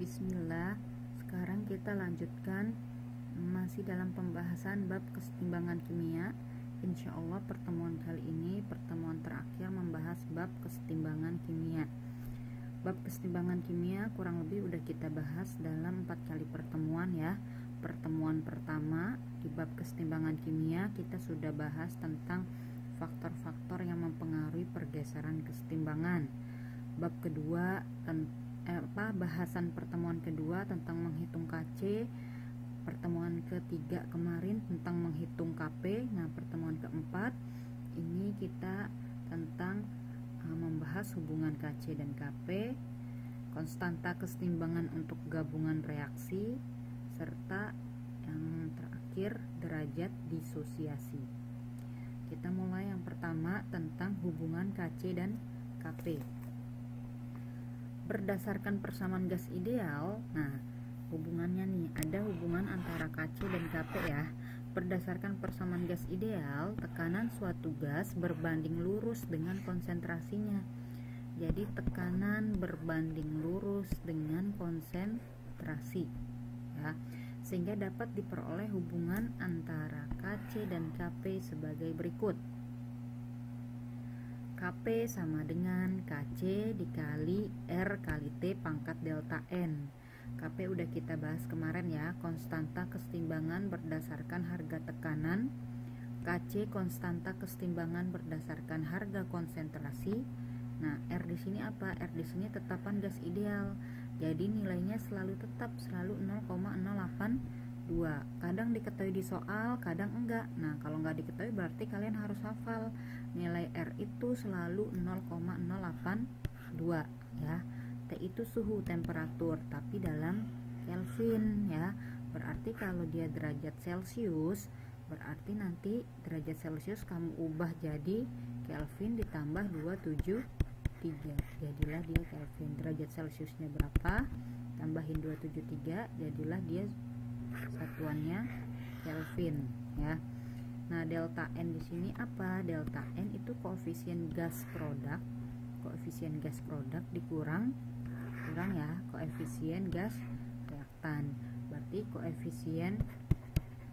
Bismillah. Sekarang kita lanjutkan masih dalam pembahasan bab kesetimbangan kimia. Insya Allah pertemuan kali ini pertemuan terakhir membahas bab kesetimbangan kimia. Bab kesetimbangan kimia kurang lebih udah kita bahas dalam 4 kali pertemuan ya. Pertemuan pertama di bab kesetimbangan kimia kita sudah bahas tentang faktor-faktor yang mempengaruhi pergeseran kesetimbangan. Bab kedua bahasan pertemuan kedua tentang menghitung KC, pertemuan ketiga kemarin tentang menghitung KP. Nah, pertemuan keempat ini kita tentang membahas hubungan KC dan KP, konstanta kesetimbangan untuk gabungan reaksi, serta yang terakhir derajat disosiasi. Kita mulai yang pertama tentang hubungan KC dan KP. Berdasarkan persamaan gas ideal, nah hubungannya nih, ada hubungan antara KC dan KP ya. Berdasarkan persamaan gas ideal, tekanan suatu gas berbanding lurus dengan konsentrasinya. Jadi tekanan berbanding lurus dengan konsentrasi ya, sehingga dapat diperoleh hubungan antara KC dan KP sebagai berikut. KP sama dengan KC dikali R kali T pangkat delta N. KP udah kita bahas kemarin ya, konstanta kesetimbangan berdasarkan harga tekanan. KC konstanta kesetimbangan berdasarkan harga konsentrasi. Nah, R di sini apa? R di sini tetapan gas ideal. Jadi nilainya selalu tetap, selalu 0,082. Kadang diketahui di soal, kadang enggak. Nah, kalau enggak diketahui berarti kalian harus hafal. Nilai R itu selalu 0,082 ya. T itu suhu, temperatur, tapi dalam Kelvin ya. Berarti kalau dia derajat Celcius, berarti nanti derajat Celcius kamu ubah jadi Kelvin ditambah 273. Jadilah dia Kelvin. Derajat Celciusnya berapa? Tambahin 273, jadilah dia satuannya Kelvin ya. Nah, delta N di sini apa? Delta N itu koefisien gas produk. Koefisien gas produk dikurang ya, koefisien gas reaktan. Berarti koefisien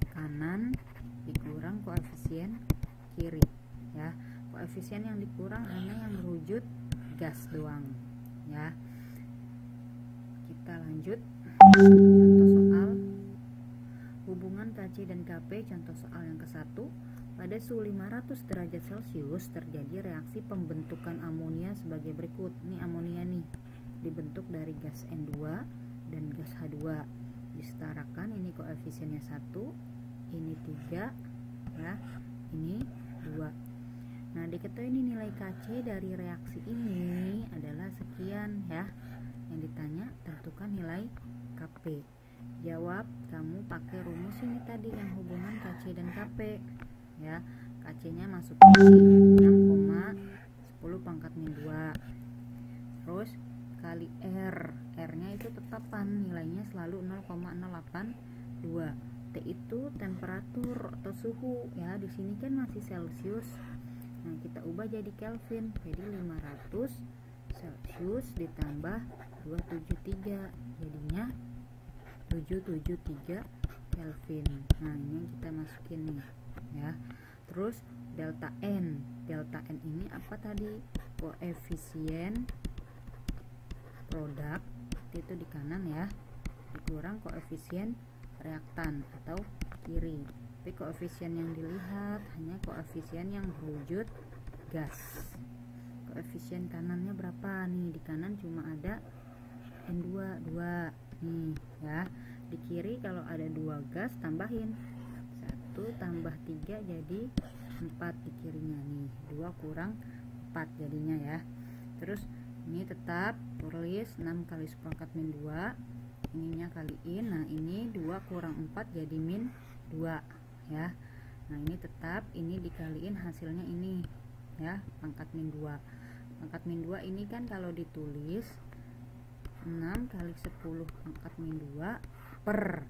kanan dikurang koefisien kiri ya. Koefisien yang dikurang hanya yang berwujud gas doang ya. Kita lanjut contoh soal hubungan KC dan KP. Contoh soal yang ke-1, pada suhu 500 derajat Celcius terjadi reaksi pembentukan amonia sebagai berikut. Ini amonia nih, dibentuk dari gas N2 dan gas H2. Disetarakan, ini koefisiennya 1, ini 3 ya, ini 2. Nah, diketahui ini nilai KC dari reaksi ini adalah sekian ya. Yang ditanya tentukan nilai KP. Jawab, kamu pakai rumus ini tadi yang hubungan KC dan KP ya. KC nya masuk di 6,10 pangkat min 2, terus kali R. R nya itu tetapan, nilainya selalu 0,082. T itu temperatur atau suhu ya. Di sini kan masih Celcius. Nah, kita ubah jadi Kelvin. Jadi 500 Celcius ditambah 273, jadinya 773 Kelvin. Nah, ini yang kita masukin nih ya. Terus delta N. Delta N ini apa tadi? Koefisien produk itu di kanan ya, dikurang koefisien reaktan atau kiri. Tapi koefisien yang dilihat hanya koefisien yang berwujud gas. Koefisien kanannya berapa nih? Di kanan cuma ada N2 2 nih ya. Di kiri kalau ada 2 gas tambahin 1 tambah 3 jadi 4 di kirinya nih. 2 kurang 4 jadinya ya. Terus ini tetap tulis 6 kali seperangkat min 2, ininya kaliin. Nah, ini 2 kurang 4 jadi min 2 ya. Nah, ini tetap, ini dikaliin hasilnya ini ya, pangkat min 2. Pangkat min 2 ini kan kalau ditulis 6 kali 10 pangkat min 2 per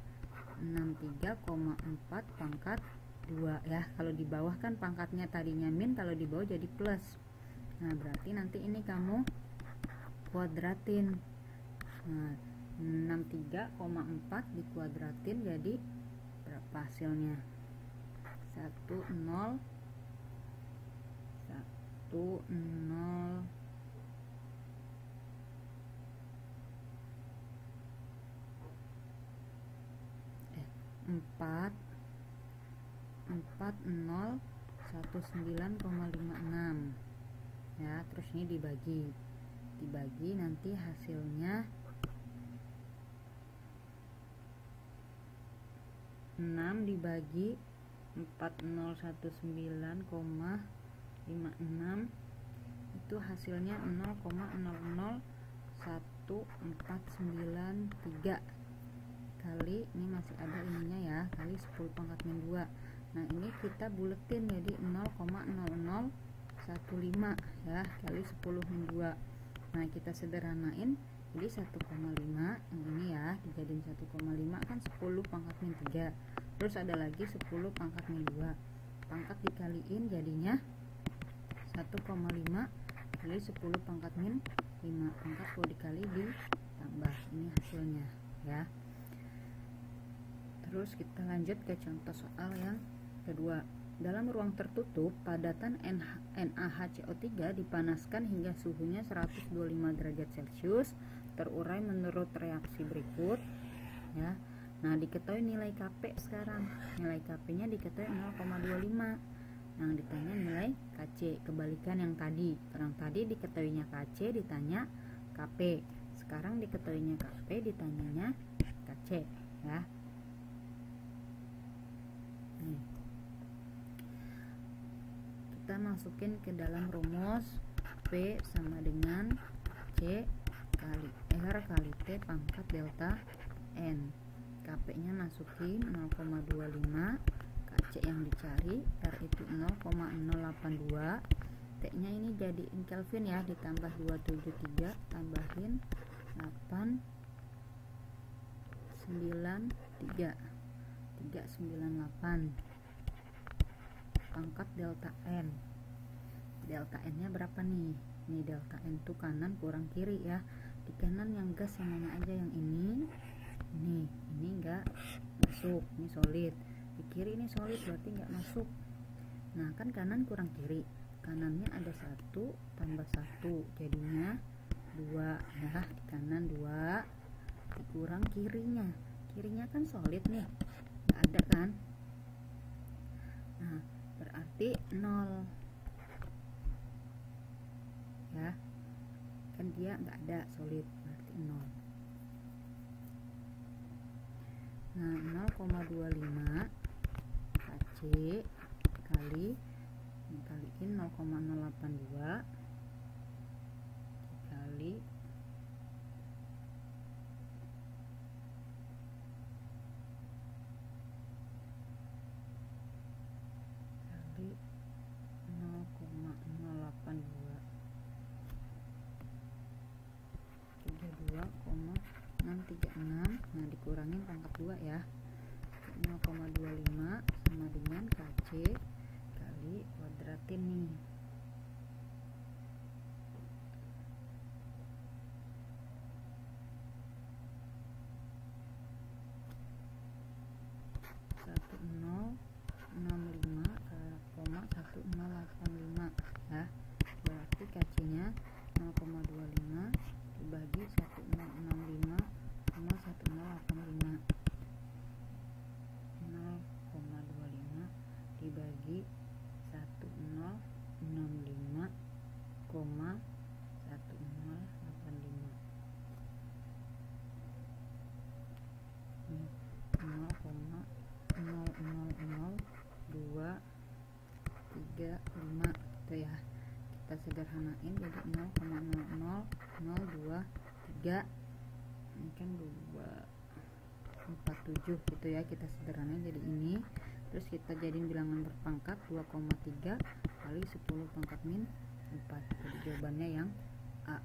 63,4 pangkat 2 ya. Kalau di bawah kan pangkatnya tadinya min, kalau di bawah jadi plus. Nah, berarti nanti ini kamu kuadratin. Nah, 63,4 dikuadratin jadi berapa hasilnya? 10 40,56 ya. Terus ini dibagi nanti hasilnya 6 dibagi 4019,56 itu hasilnya 0,001493 kali, ini masih ada ininya ya, kali 10 pangkat min 2. Nah ini kita buletin jadi 0,0015 ya, kali 10 min 2. Nah kita sederhanain jadi 1,5 yang ini ya, dijadiin 1,5 kan 10 pangkat min 3, terus ada lagi 10 pangkat min 2, pangkat dikaliin jadinya 1,5 kali 10 pangkat min 5, pangkat kalau dikali ditambah, ini hasilnya ya. Terus kita lanjut ke contoh soal yang kedua. Dalam ruang tertutup, padatan NaHCO3 dipanaskan hingga suhunya 125 derajat Celcius, terurai menurut reaksi berikut ya. Nah diketahui nilai Kp sekarang, nilai Kp nya diketahui 0,25. Yang ditanya nilai Kc, kebalikan yang tadi. Orang tadi diketahuinya Kc ditanya Kp, sekarang diketahuinya Kp ditanyanya Kc ya. Nih, kita masukin ke dalam rumus P sama dengan C kali R kali T pangkat delta N. Kp nya masukin 0,25, Kc yang dicari, R itu 0,082, T nya ini jadiin Kelvin ya, ditambah 273 tambahin 893 398 pangkat delta N. Delta N nya berapa nih? Ini delta N tuh kanan kurang kiri ya. Di kanan yang gas yang mana aja, yang ini enggak masuk, ini solid. Di kiri ini solid berarti enggak masuk. Nah kan kanan kurang kiri, kanannya ada 1 tambah 1 jadinya 2 ya. Di kanan 2 dikurang kirinya kan solid nih, nggak ada kan. Nah berarti 0 ya, kan dia nggak ada solid, berarti 0. Nah 0,25 Kc kaliin 0,082 dikali 0,082 32,636. Nah dikurangin pangkat 2 ya, 0,25 sama dengan Kc kali kuadratin nih 1065,1085 ya. Berarti Kc nya 0,25 dibagi 1065,1085, 0,25 dibagi 1065,1085, 0,0000235 itu ya. Kita sederhanain jadi 0,00023, ini kan 247 gitu ya. Kita sederhanain jadi ini, terus kita jadiin bilangan berpangkat 2,3 kali 10 pangkat min 4. Jadi jawabannya yang A.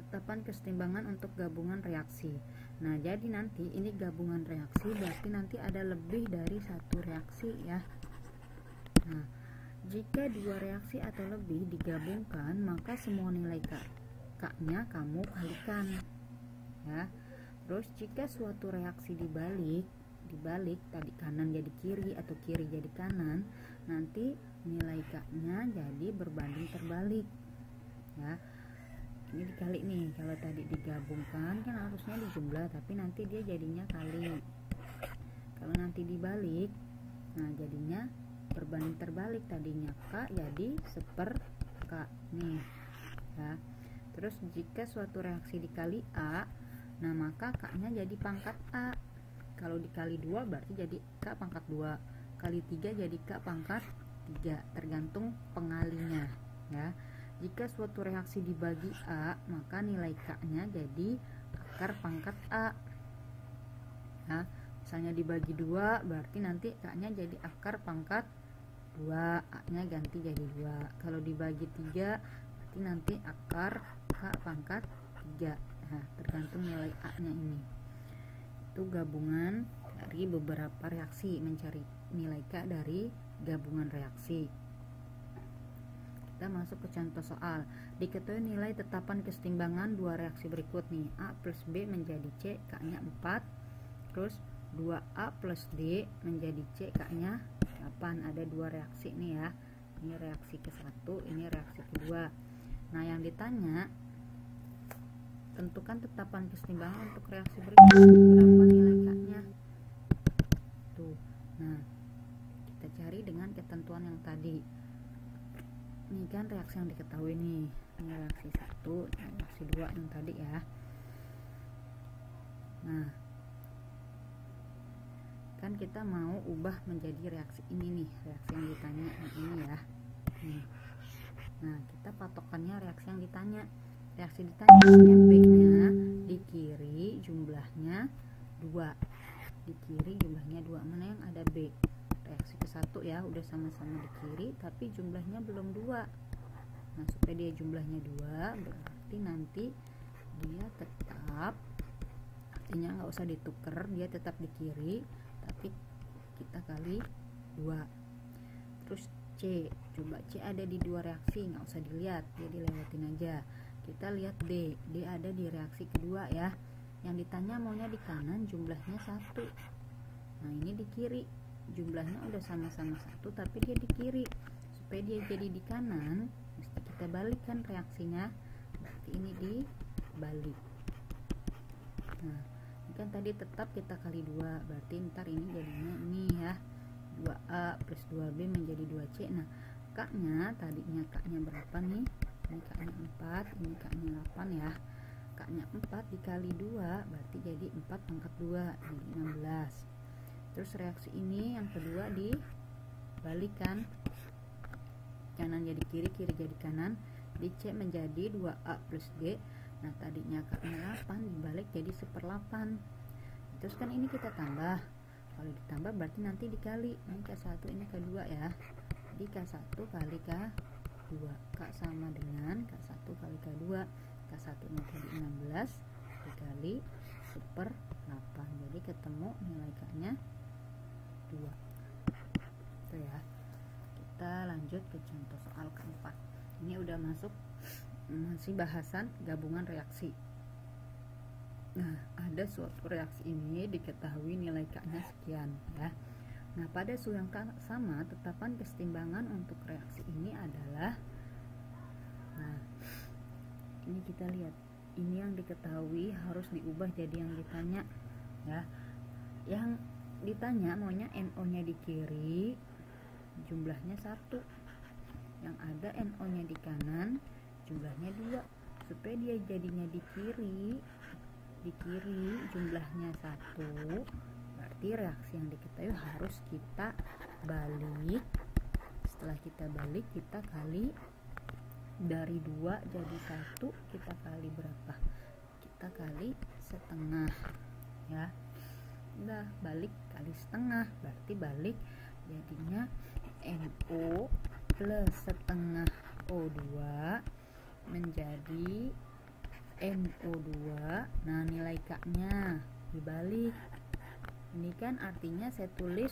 Tetapan kesetimbangan untuk gabungan reaksi. Nah jadi nanti ini gabungan reaksi berarti nanti ada lebih dari satu reaksi ya. Nah jika dua reaksi atau lebih digabungkan, maka semua nilai K K-nya kamu kalikan ya. Terus jika suatu reaksi dibalik tadi kanan jadi kiri atau kiri jadi kanan, nanti nilai K-nya jadi berbanding terbalik ya. Ini dikali nih, kalau tadi digabungkan kan harusnya dijumlah, tapi nanti dia jadinya kali. Kalau nanti dibalik, nah jadinya berbanding terbalik, tadinya K jadi seper K nih ya. Terus jika suatu reaksi dikali A, nah maka K-nya jadi pangkat A. Kalau dikali 2 berarti jadi K pangkat 2, kali 3 jadi K pangkat 3, tergantung pengalinya ya. Jika suatu reaksi dibagi A, maka nilai K-nya jadi akar pangkat A ya. Misalnya dibagi 2 berarti nanti K-nya jadi akar pangkat 2, A-nya ganti jadi 2. Kalau dibagi 3 berarti nanti akar K pangkat 3. Nah, tergantung nilai A-nya ini. Itu gabungan dari beberapa reaksi, mencari nilai K dari gabungan reaksi. Kita masuk ke contoh soal. Diketahui nilai tetapan kesetimbangan dua reaksi berikut nih. A plus B menjadi C, K-nya 4. Terus 2A plus D menjadi C, K-nya 8. Ada dua reaksi nih ya. Ini reaksi ke-1, ini reaksi kedua. Nah, yang ditanya, tentukan tetapan kesetimbangan untuk reaksi berikut. Berapa nilai K-nya? Tuh. Nah, kita cari dengan ketentuan yang tadi. Ini kan reaksi yang diketahui nih. Ini reaksi 1, reaksi 2 yang tadi ya. Nah, kan kita mau ubah menjadi reaksi ini nih, reaksi yang ditanya ini ya. Nah, kita patokannya reaksi yang ditanya. Reaksi ditanya B-nya di kiri jumlahnya 2. Di kiri jumlahnya 2. Mana yang ada B? Reaksi ke-1 ya, udah sama-sama di kiri tapi jumlahnya belum 2. Nah, supaya dia jumlahnya 2 berarti nanti dia tetap, artinya nggak usah ditukar, dia tetap di kiri tapi kita kali 2. Terus C, coba C ada di dua reaksi, nggak usah dilihat, dia dilewatin aja. Kita lihat D ada di reaksi kedua ya. Yang ditanya maunya di kanan jumlahnya 1. Nah, ini di kiri jumlahnya udah sama-sama 1 tapi dia di kiri. Supaya dia jadi di kanan mesti kita balikkan reaksinya, berarti ini dibalik. Nah, ini kan tadi tetap kita kali 2, berarti ntar ini jadinya ini ya, 2A plus 2B menjadi 2C. Nah, K-nya tadinya K-nya berapa nih? Ini K-nya 4, ini K-nya 8 ya. K-nya 4 dikali 2 berarti jadi 4 pangkat 2, jadi 16. Terus reaksi ini yang kedua dibalikan, kanan jadi kiri, kiri jadi kanan, di C menjadi 2A plus D. Nah, tadinya K-nya 8 dibalik jadi 1/8. Terus kan ini kita tambah, kalau ditambah berarti nanti dikali, ini K1 ini K2 ya, jadi K1 kali K2, K sama dengan K1 kali K2. K1 nya tadi 16 dikali 1/8, jadi ketemu nilai K-nya 2. Itu ya. Kita lanjut ke contoh soal keempat. Ini udah masih bahasan gabungan reaksi. Nah, ada suatu reaksi ini diketahui nilai K-nya sekian ya. Nah, pada suhu yang sama tetapan kesetimbangan untuk reaksi ini adalah, nah ini kita lihat, ini yang diketahui harus diubah jadi yang ditanya ya. Yang ditanya maunya NO-nya di kiri jumlahnya 1, yang ada NO-nya di kanan jumlahnya 2. Supaya dia jadinya di kiri jumlahnya 1, berarti reaksi yang diketahui harus kita balik. Setelah kita balik, kita kali dari 2 jadi 1, kita kali berapa? Kita kali setengah ya. Udah balik kali setengah, berarti balik jadinya NO plus setengah O2 menjadi NO2. Nah, nilai K-nya dibalik. Ini kan artinya saya tulis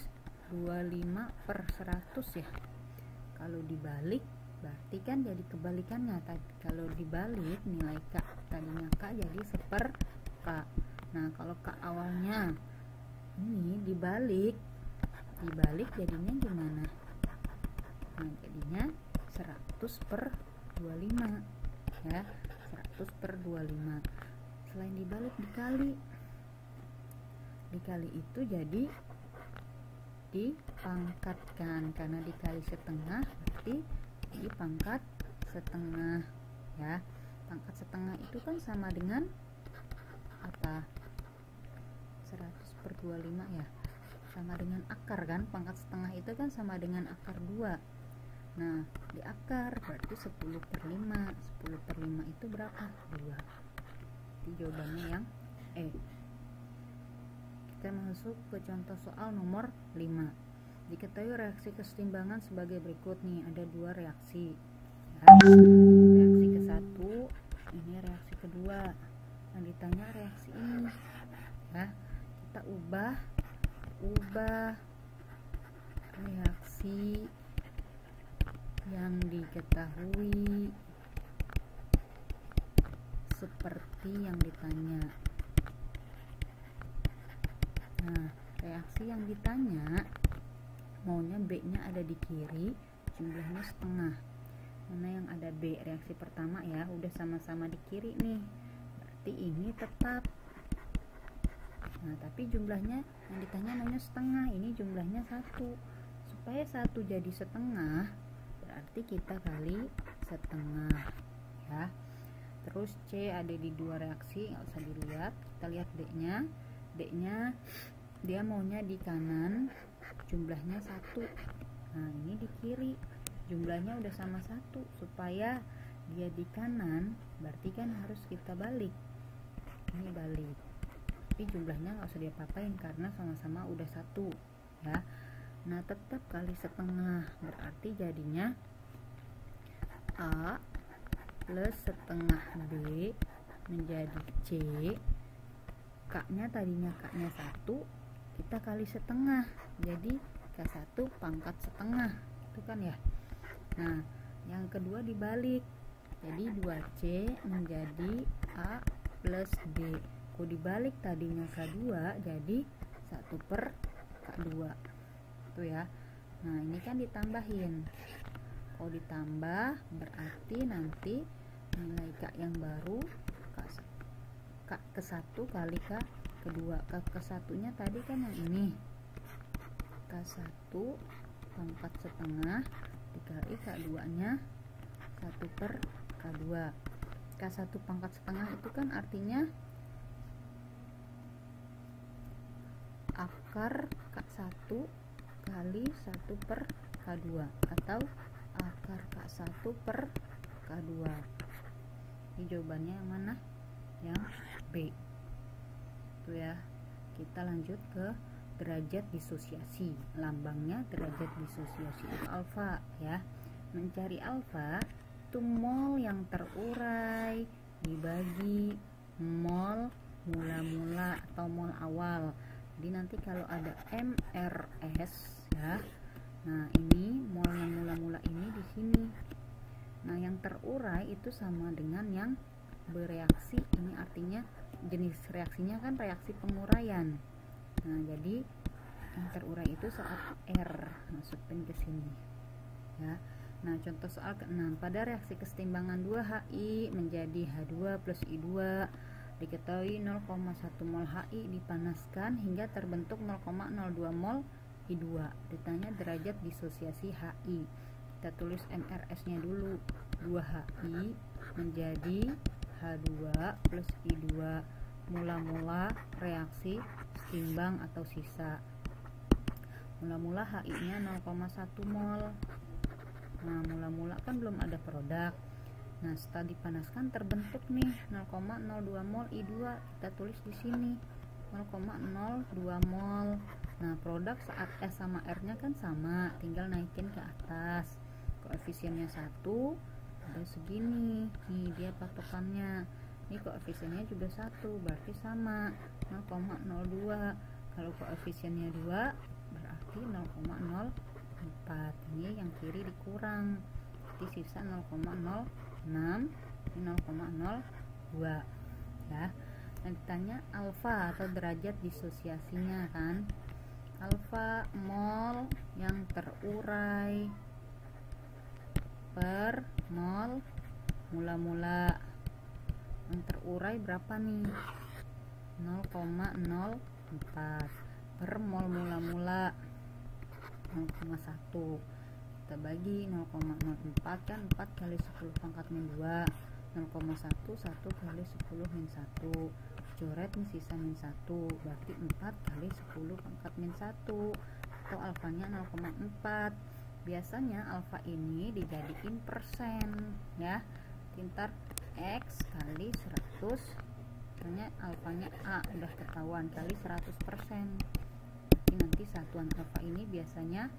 25/100 ya. Kalau dibalik berarti kan jadi kebalikannya. Kalau dibalik nilai K tadinya K jadi 1/K. Nah kalau K awalnya ini dibalik jadinya gimana? Nah jadinya 100/25 ya, 100/25. Selain dibalik dikali itu jadi dipangkatkan, karena dikali setengah berarti dipangkat setengah ya. Pangkat setengah itu kan sama dengan apa? 100/25 ya, sama dengan akar kan. Pangkat setengah itu kan sama dengan akar 2. Nah di akar berarti 10/5. 10/5 itu berapa? 2. Jadi jawabannya yang E. Kita masuk ke contoh soal nomor 5. Diketahui reaksi kesetimbangan sebagai berikut nih, ada 2 reaksi ya. Reaksi ke-1, ini reaksi kedua. Yang ditanya reaksi ini ya. Kita ubah reaksi yang diketahui seperti yang ditanya. Nah, reaksi yang ditanya maunya B-nya ada di kiri, jumlahnya setengah. Mana yang ada B? Reaksi pertama ya, udah sama-sama di kiri nih. Berarti ini tetap. Nah, tapi jumlahnya yang ditanya maunya setengah, ini jumlahnya 1. Supaya 1 jadi setengah, berarti kita kali setengah ya. Terus C ada di 2 reaksi, nggak usah dilihat. Kita lihat D-nya dia maunya di kanan, jumlahnya 1. Nah ini di kiri, jumlahnya udah sama 1. Supaya dia di kanan berarti kan harus kita balik. Ini balik, tapi jumlahnya nggak usah diapa-apain karena sama-sama udah 1 ya. Nah tetap kali setengah, berarti jadinya A plus setengah B menjadi C. K-nya tadinya K-nya 1, kita kali setengah, jadi K1 pangkat setengah, itu kan ya. Nah yang kedua dibalik, jadi 2C menjadi A plus B. Kalau dibalik tadinya K2 jadi 1/K2 itu ya. Nah ini kan ditambahin, kalau ditambah berarti nanti nilai K yang baru K ke-1 kali K kedua. K ke-1 nya tadi kan yang ini, K1 pangkat setengah dikali K2 nya 1/K2. K1 pangkat setengah itu kan artinya akar K1 kali 1/K2 atau akar K1/K2. Ini jawabannya yang mana? Yang B itu ya. Kita lanjut ke derajat disosiasi. Lambangnya derajat disosiasi itu alfa ya. Mencari alfa itu mol yang terurai dibagi mol mula-mula atau mol awal. Jadi nanti kalau ada MRS ya, nah ini mol yang mula-mula ini di sini. Nah yang terurai itu sama dengan yang bereaksi. Ini artinya jenis reaksinya kan reaksi penguraian. Nah jadi yang terurai itu saat R, masukin ke sini ya. Nah contoh soal ke-6, pada reaksi kesetimbangan 2HI menjadi H2 plus I2 diketahui 0,1 mol HI dipanaskan hingga terbentuk 0,02 mol I2. Ditanya derajat disosiasi HI. Kita tulis MRS nya dulu, 2HI menjadi H2 plus I2 mula-mula reaksi setimbang atau sisa. Mula-mula HI nya 0,1 mol. Nah mula-mula kan belum ada produk. Nah setelah dipanaskan terbentuk nih 0,02 mol I2. Kita tulis di sini 0,02 mol. Nah produk saat S sama R nya kan sama, tinggal naikin ke atas. Koefisiennya 1, ada segini nih dia patokannya. Ini koefisiennya juga 1, berarti sama 0,02. Kalau koefisiennya 2 berarti 0,04. Ini yang kiri dikurang, berarti sisa 0,06, ini 0,02 ya. Nah, ditanya alfa atau derajat disosiasinya kan. Alfa mol yang terurai per mol mula-mula. Yang terurai berapa nih? 0,04 per mol mula-mula 0,1. Kita bagi 0,04 kan 4 kali 10 pangkat min 2, 0,1 1 kali 10 min 1, coret nih sisa min 1, berarti 4 kali 10 pangkat min 1 atau alfanya 0,4. biasanya alfa ini dijadiin persen ya, pintar X kali 100, misalnya alfanya A udah ketahuan, kali 100%. Jadi nanti satuan alfa ini biasanya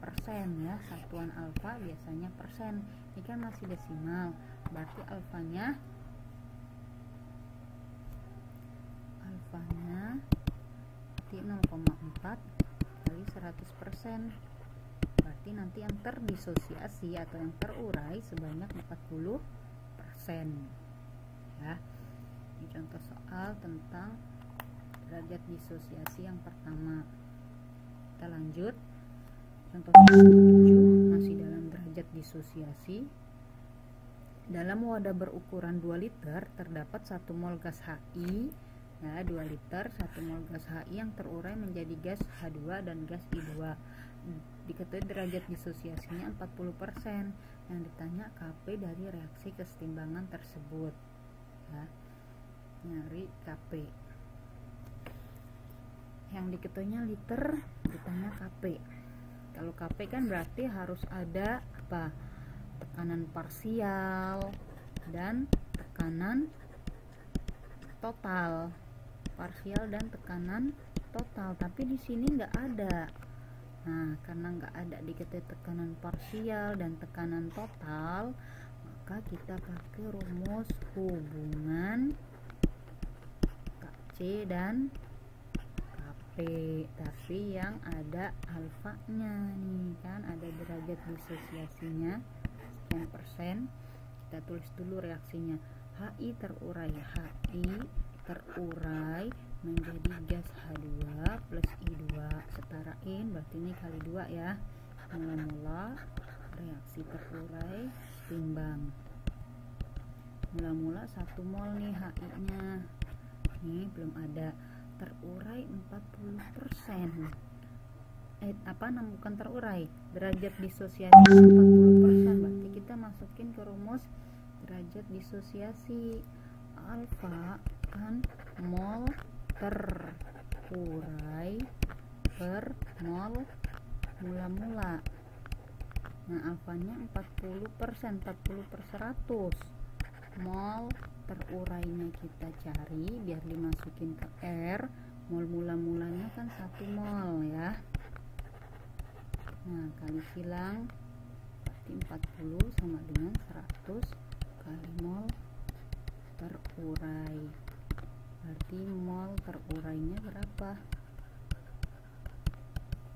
persen ya, satuan alfa biasanya persen. Ini kan masih desimal, berarti alfanya di 0,4 kali 100%. Berarti nanti yang terdisosiasi atau yang terurai sebanyak 40% ya. Ini contoh soal tentang derajat disosiasi yang pertama. Kita lanjut. Contoh soal 7 masih dalam derajat disosiasi. Dalam wadah berukuran 2 liter terdapat 1 mol gas HI. Nah, 2 liter 1 mol gas HI yang terurai menjadi gas H2 dan gas I2. Diketahui derajat disosiasinya 40%. Yang ditanya KP dari reaksi kesetimbangan tersebut ya. Nyari KP. Yang diketahuinya liter, ditanya KP. Kalau KP kan berarti harus ada apa? Tekanan parsial dan tekanan total. Parsial dan tekanan total, tapi di sini nggak ada. Nah, karena nggak ada diketahui tekanan parsial dan tekanan total, maka kita pakai rumus hubungan KC dan KP, tapi yang ada alfanya nih kan, ada derajat disosiasinya sekian persen. Kita tulis dulu reaksinya. HI terurai, HI terurai menjadi gas H2 plus I2, setarain berarti ini kali 2 ya. Mula-mula reaksi terurai timbang mula-mula 1 mol nih HI nya nih belum ada, terurai 40%. Bukan terurai, derajat disosiasi 40%, berarti kita masukin ke rumus derajat disosiasi. Alfa kan mol terurai per mol mula-mula. Nah, alfanya 40%, 40/100. Mol terurainya kita cari biar dimasukin ke R. Mol mula-mulanya kan 1 mol ya. Nah, kali silang berarti 40 sama dengan 100 kali mol terurai. Berarti mol terurainya berapa?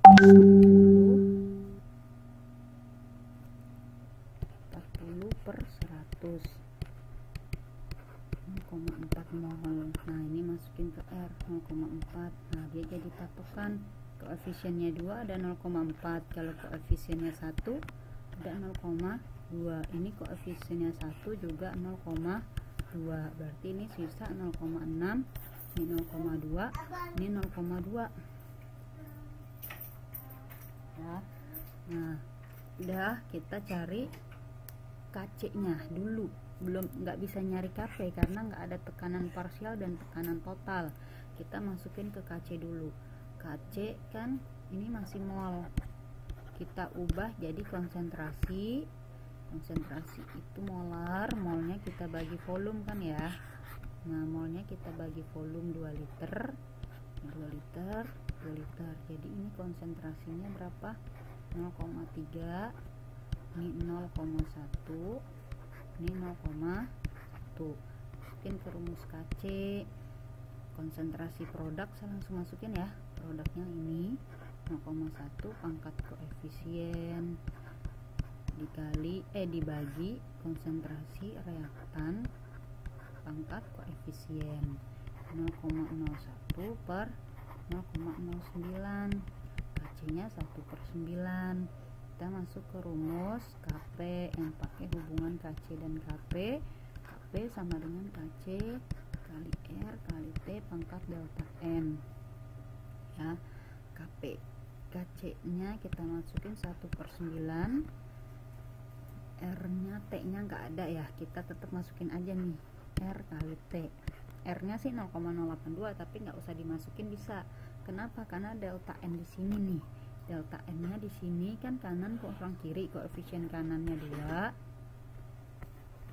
40/100, 0,4 mol. Nah, ini masukin ke R 0,4. Nah, dia jadi patokan. Koefisiennya 2 ada 0,4. Kalau koefisiennya 1 ada 0,2. Ini koefisiennya 1 juga 0,2. Berarti ini sisa 0,6, ini 0,2, ini 0,2 ya. Nah, udah, kita cari KC nya dulu, belum, nggak bisa nyari KP karena nggak ada tekanan parsial dan tekanan total. Kita masukin ke KC dulu. KC kan ini masih mol, kita ubah jadi konsentrasi. Konsentrasi itu molar, molnya kita bagi volume kan ya. Nah, molnya kita bagi volume 2 liter 2 liter 2 liter. Jadi ini konsentrasinya berapa? 0,3, ini 0,1, ini 0,1. Masukin ke rumus KC. Konsentrasi produk saya langsung masukin ya. Produknya ini 0,1 pangkat koefisien dibagi konsentrasi reaktan pangkat koefisien 0,01 per 0,09, Kc nya 1/9. Kita masuk ke rumus Kp yang pakai hubungan Kc dan Kp. Kp sama dengan Kc kali R kali T pangkat delta N ya. Kc nya kita masukin 1/9, R nya T nya nggak ada ya, kita tetap masukin aja nih R kali T. R nya sih 0,082 tapi nggak usah dimasukin, bisa. Kenapa? Karena delta N di sini nih, delta N nya di sini kan kanan kurang kiri, koefisien kanannya 2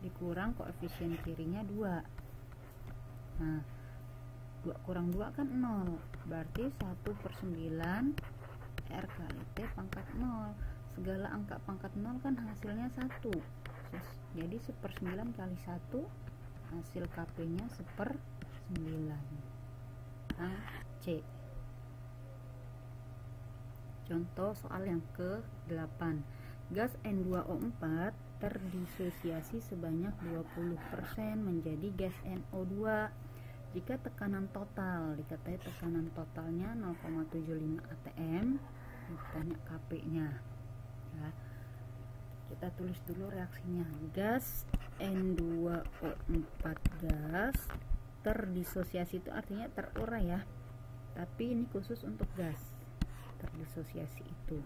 dikurang koefisien kirinya 2. Nah 2 kurang 2 kan 0, berarti 1/9 R kali T pangkat 0. Segala angka pangkat 0 kan hasilnya 1, jadi 1/9 kali 1, hasil Kp nya 1/9 Ac. Contoh soal yang ke-8, gas N2O4 terdisosiasi sebanyak 20% menjadi gas NO2 jika tekanan total, dikatakan tekanan totalnya 0,75 atm, ditanya Kp nya ya. Kita tulis dulu reaksinya. Gas N2O4 gas terdisosiasi itu artinya terurai ya, tapi ini khusus untuk gas. Terdisosiasi itu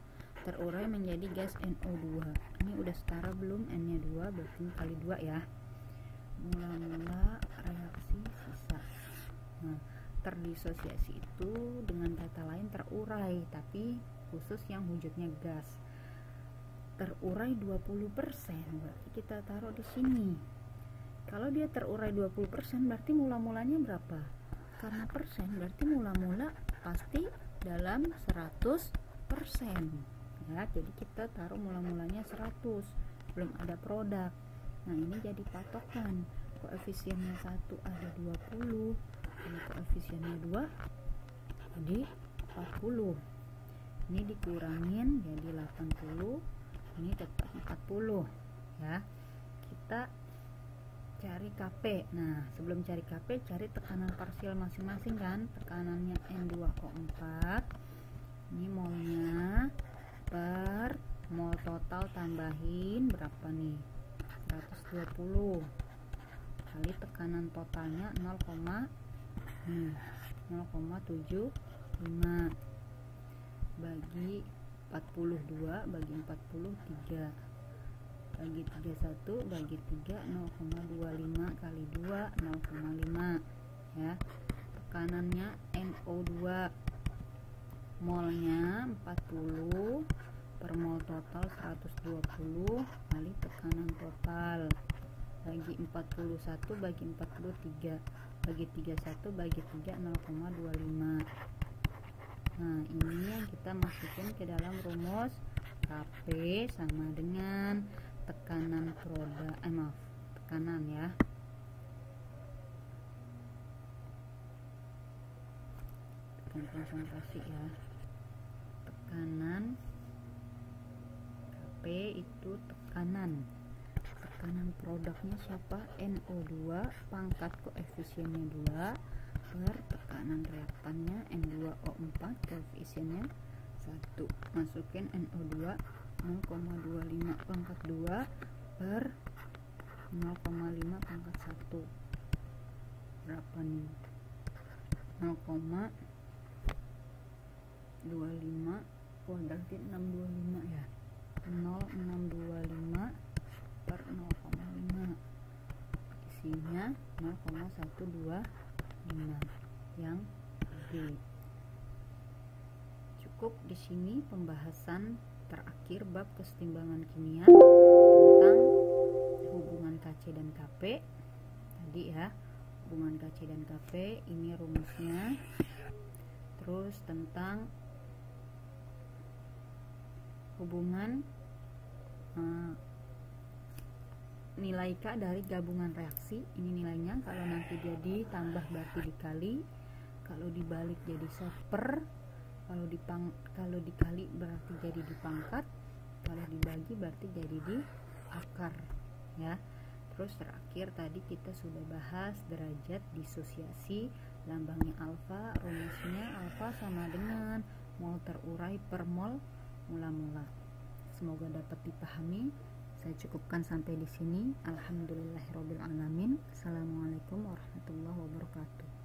terurai menjadi gas NO2. Ini udah setara belum? N nya 2 berarti kali 2 ya. Mula-mula reaksi sisa. Nah, terdisosiasi itu dengan kata lain terurai, tapi khusus yang wujudnya gas. Terurai 20%, berarti kita taruh di sini. Kalau dia terurai 20% berarti mula-mulanya berapa? Karena persen berarti mula-mula pasti dalam 100% ya. Jadi kita taruh mula-mulanya 100, belum ada produk. Nah ini jadi patokan. Koefisiennya 1 ada 20, ini koefisiennya 2 jadi 40. Ini dikurangin jadi 80, ini tetap 40 ya. Kita cari Kp. Nah sebelum cari Kp, cari tekanan parsial masing-masing kan. Tekanannya N2O4, ini molnya per mol total tambahin berapa nih, 120 kali tekanan totalnya 0,75 bagi 42 bagi 43 bagi 31 bagi 3 0,25 kali 2 0,5 ya. Tekanannya NO2, molnya 40 per mol total 120 kali tekanan total bagi 41 bagi 43 bagi 31 bagi 3 0,25. Nah ini yang kita masukin ke dalam rumus. Kp sama dengan tekanan tekanan ya. Tekan konsentrasi ya. Tekanan Kp itu tekanan produknya siapa? NO2 pangkat koefisiennya 2 per tekanan reaktannya N2O4 koefisiennya 1. Masukin NO2 0,25 pangkat 2 per 0,5 pangkat 1 berapa nih? 0,25 berarti 625 ya. 0,625 per 0,5, isinya 0,125 yang B. Cukup di sini pembahasan terakhir bab kesetimbangan kimia tentang hubungan Kc dan Kp tadi ya. Hubungan Kc dan Kp ini rumusnya. Terus tentang hubungan nilai K dari gabungan reaksi. Ini nilainya, kalau nanti dia ditambah berarti dikali, kalau dibalik jadi 1/, kalau dikali berarti jadi dipangkat, kalau dibagi berarti jadi di akar ya. Terus terakhir tadi kita sudah bahas derajat disosiasi, lambangnya alfa, rumusnya alfa sama dengan mol terurai per mol mula-mula. Semoga dapat dipahami. Saya cukupkan sampai di sini. Alhamdulillahirabbil alamin. Assalamualaikum warahmatullahi wabarakatuh.